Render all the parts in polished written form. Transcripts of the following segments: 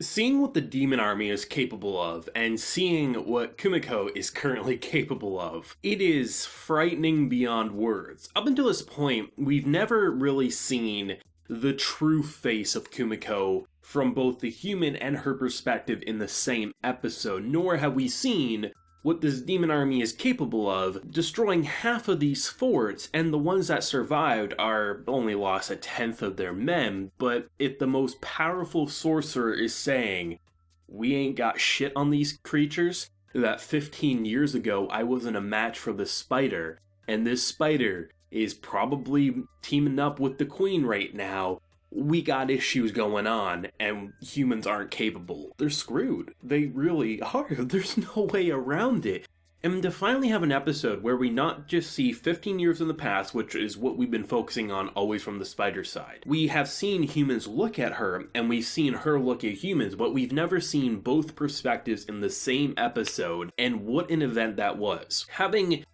Seeing what the demon army is capable of, and seeing what Kumiko is currently capable of, it is frightening beyond words. Up until this point, we've never really seen the true face of Kumiko from both the human and her perspective in the same episode, nor have we seen what this demon army is capable of, destroying half of these forts, and the ones that survived are only lost a tenth of their men. But if the most powerful sorcerer is saying, we ain't got shit on these creatures, that 15 years ago I wasn't a match for the spider, and this spider is probably teaming up with the queen right now, we got issues going on, and humans aren't capable. They're screwed. They really are. There's no way around it. And to finally have an episode where we not just see 15 years in the past, which is what we've been focusing on always from the spider side. We have seen humans look at her, and we've seen her look at humans, but we've never seen both perspectives in the same episode, and what an event that was. Having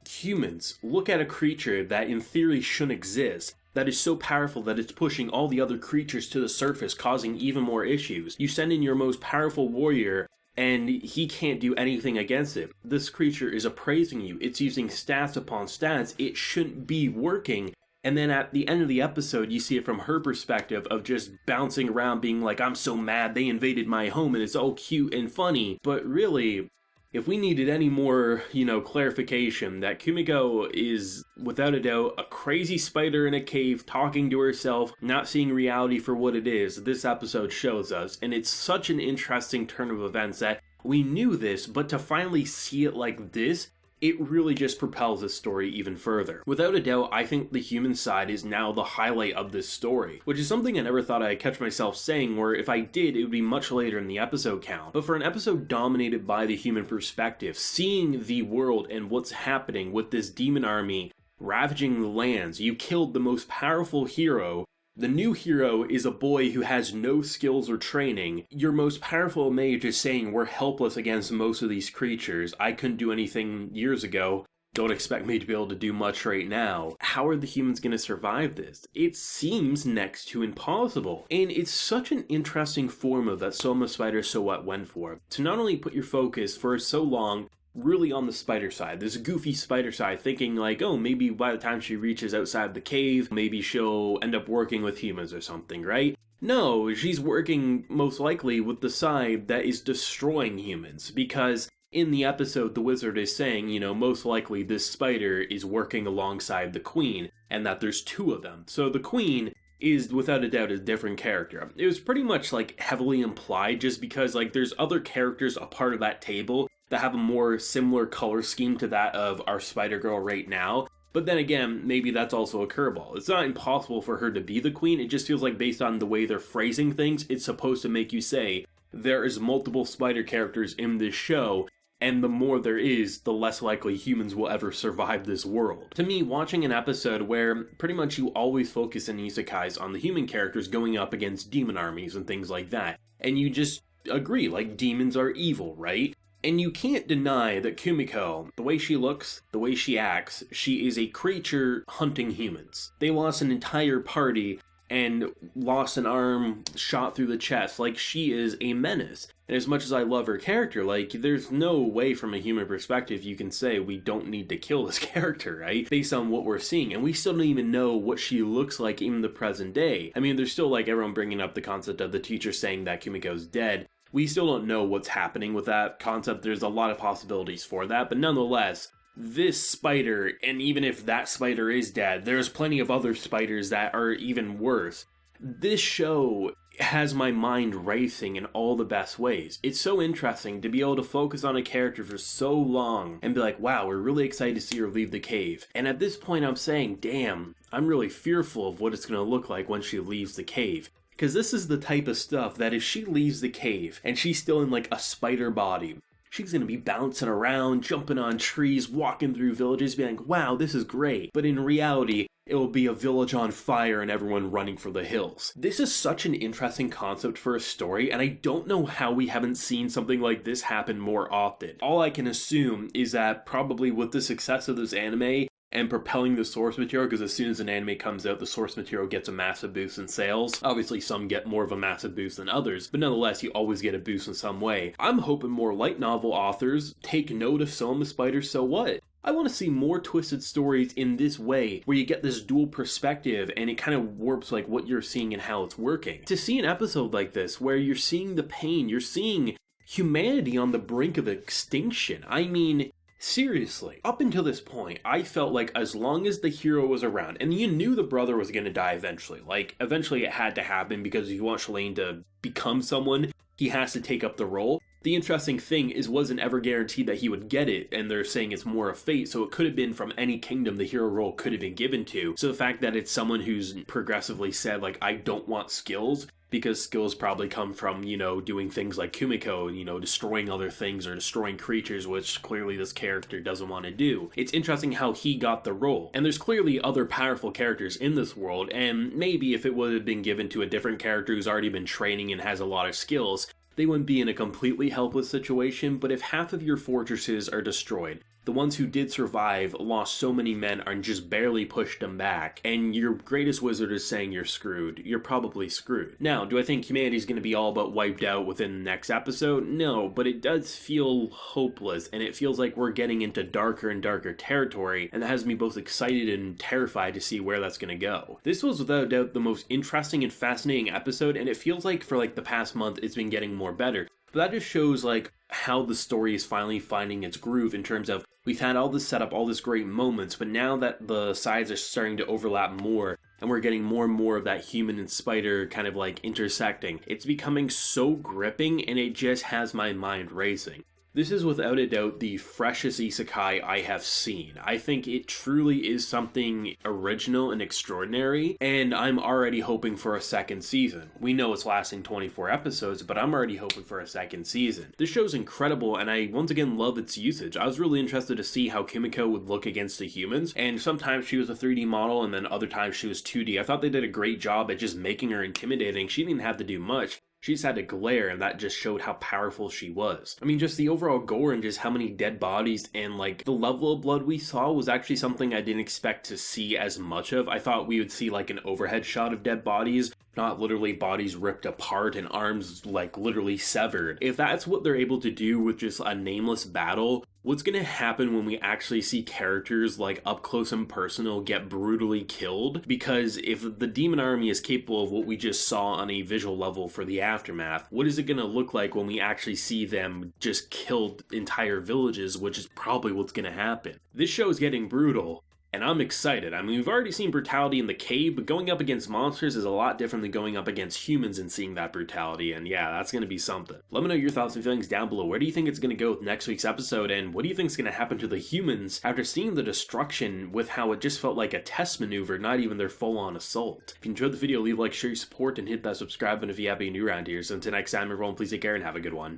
humans look at a creature that in theory shouldn't exist, that is so powerful that it's pushing all the other creatures to the surface, causing even more issues. You send in your most powerful warrior, and he can't do anything against it. This creature is appraising you. It's using stats upon stats. It shouldn't be working. And then at the end of the episode, you see it from her perspective of just bouncing around being like, I'm so mad they invaded my home, and it's all cute and funny. But really, if we needed any more, clarification, that Kumiko is, without a doubt, a crazy spider in a cave talking to herself, not seeing reality for what it is, this episode shows us. And it's such an interesting turn of events that we knew this, but to finally see it like this, it really just propels this story even further. Without a doubt, I think the human side is now the highlight of this story, which is something I never thought I'd catch myself saying, where if I did, it would be much later in the episode count. But for an episode dominated by the human perspective, seeing the world and what's happening with this demon army ravaging the lands, you killed the most powerful hero. The new hero is a boy who has no skills or training. Your most powerful mage is saying we're helpless against most of these creatures. I couldn't do anything years ago. Don't expect me to be able to do much right now. How are the humans going to survive this? It seems next to impossible. And it's such an interesting formula that Soma Spider So What went for. To not only put your focus for so long really on the spider side, this goofy spider side, thinking like, oh, maybe by the time she reaches outside the cave, maybe she'll end up working with humans or something, right? No, she's working most likely with the side that is destroying humans, because in the episode the wizard is saying, most likely this spider is working alongside the queen, and that there's two of them. So the queen is without a doubt a different character. It was pretty much heavily implied just because there's other characters a part of that table that have a more similar color scheme to that of our Spider-Girl right now. But then again, maybe that's also a curveball. It's not impossible for her to be the queen, it just feels like based on the way they're phrasing things, it's supposed to make you say, there is multiple spider characters in this show, and the more there is, the less likely humans will ever survive this world. To me, watching an episode where pretty much you always focus in isekais on the human characters going up against demon armies and things like that, and you just agree, demons are evil, right? And you can't deny that Kumiko, the way she looks, the way she acts, she is a creature hunting humans. They lost an entire party and lost an arm shot through the chest. She is a menace. And as much as I love her character, there's no way from a human perspective you can say we don't need to kill this character, right? Based on what we're seeing. And we still don't even know what she looks like in the present day. I mean, there's still everyone bringing up the concept of the teacher saying that Kumiko's dead. We still don't know what's happening with that concept. There's a lot of possibilities for that, but nonetheless, this spider, and even if that spider is dead, there's plenty of other spiders that are even worse. This show has my mind racing in all the best ways. It's so interesting to be able to focus on a character for so long and be like, wow, we're really excited to see her leave the cave. And at this point I'm saying, damn, I'm really fearful of what it's going to look like when she leaves the cave. Because this is the type of stuff that if she leaves the cave and she's still in a spider body, she's going to be bouncing around, jumping on trees, walking through villages, being like, wow, this is great. But in reality, it will be a village on fire and everyone running for the hills. This is such an interesting concept for a story, and I don't know how we haven't seen something like this happen more often. All I can assume is that probably with the success of this anime, and propelling the source material, because as soon as an anime comes out, the source material gets a massive boost in sales. Obviously, some get more of a massive boost than others, but nonetheless, you always get a boost in some way. I'm hoping more light novel authors take note of Soma Spider So What. I want to see more twisted stories in this way, where you get this dual perspective and it kind of warps like what you're seeing and how it's working. To see an episode like this, where you're seeing the pain, you're seeing humanity on the brink of extinction. I mean, seriously, up until this point, I felt like as long as the hero was around, and you knew the brother was going to die eventually, like, eventually it had to happen because if you want Shalane to become someone, he has to take up the role. The interesting thing is, wasn't ever guaranteed that he would get it, and they're saying it's more a fate, so it could have been from any kingdom the hero role could have been given to. So the fact that it's someone who's progressively said, like, I don't want skills, because skills probably come from, doing things like Kumiko, destroying other things or destroying creatures, which clearly this character doesn't want to do. It's interesting how he got the role. And there's clearly other powerful characters in this world, and maybe if it would have been given to a different character who's already been training and has a lot of skills, they wouldn't be in a completely helpless situation. But if half of your fortresses are destroyed, the ones who did survive lost so many men and just barely pushed them back, and your greatest wizard is saying you're screwed, you're probably screwed. Now, do I think humanity's going to be all but wiped out within the next episode? No, but it does feel hopeless, and it feels like we're getting into darker and darker territory, and that has me both excited and terrified to see where that's going to go. This was without a doubt the most interesting and fascinating episode, and it feels like for the past month it's been getting more better. But that just shows how the story is finally finding its groove in terms of we've had all this setup, all this great moments, but now that the sides are starting to overlap more and we're getting more and more of that human and spider kind of intersecting, it's becoming so gripping and it just has my mind racing. This is without a doubt the freshest isekai I have seen. I think it truly is something original and extraordinary, and I'm already hoping for a second season. We know it's lasting 24 episodes, but I'm already hoping for a second season. This show's incredible, and I once again love its usage. I was really interested to see how Kumiko would look against the humans, and sometimes she was a 3D model, and then other times she was 2D. I thought they did a great job at just making her intimidating. She didn't have to do much. She just had to glare, and that just showed how powerful she was. I mean, just the overall gore and just how many dead bodies and the level of blood we saw was actually something I didn't expect to see as much of. I thought we would see an overhead shot of dead bodies, not literally bodies ripped apart and arms literally severed. If that's what they're able to do with just a nameless battle, what's gonna happen when we actually see characters up close and personal get brutally killed? Because if the demon army is capable of what we just saw on a visual level for the aftermath, what is it gonna look like when we actually see them just kill entire villages, which is probably what's gonna happen. This show is getting brutal, and I'm excited. I mean, we've already seen brutality in the cave, but going up against monsters is a lot different than going up against humans and seeing that brutality, and yeah, that's going to be something. Let me know your thoughts and feelings down below. Where do you think it's going to go with next week's episode, and what do you think is going to happen to the humans after seeing the destruction with how it just felt like a test maneuver, not even their full-on assault? If you enjoyed the video, leave a like, share your support, and hit that subscribe button if you happen to be new around here. So until next time, everyone, please take care and have a good one.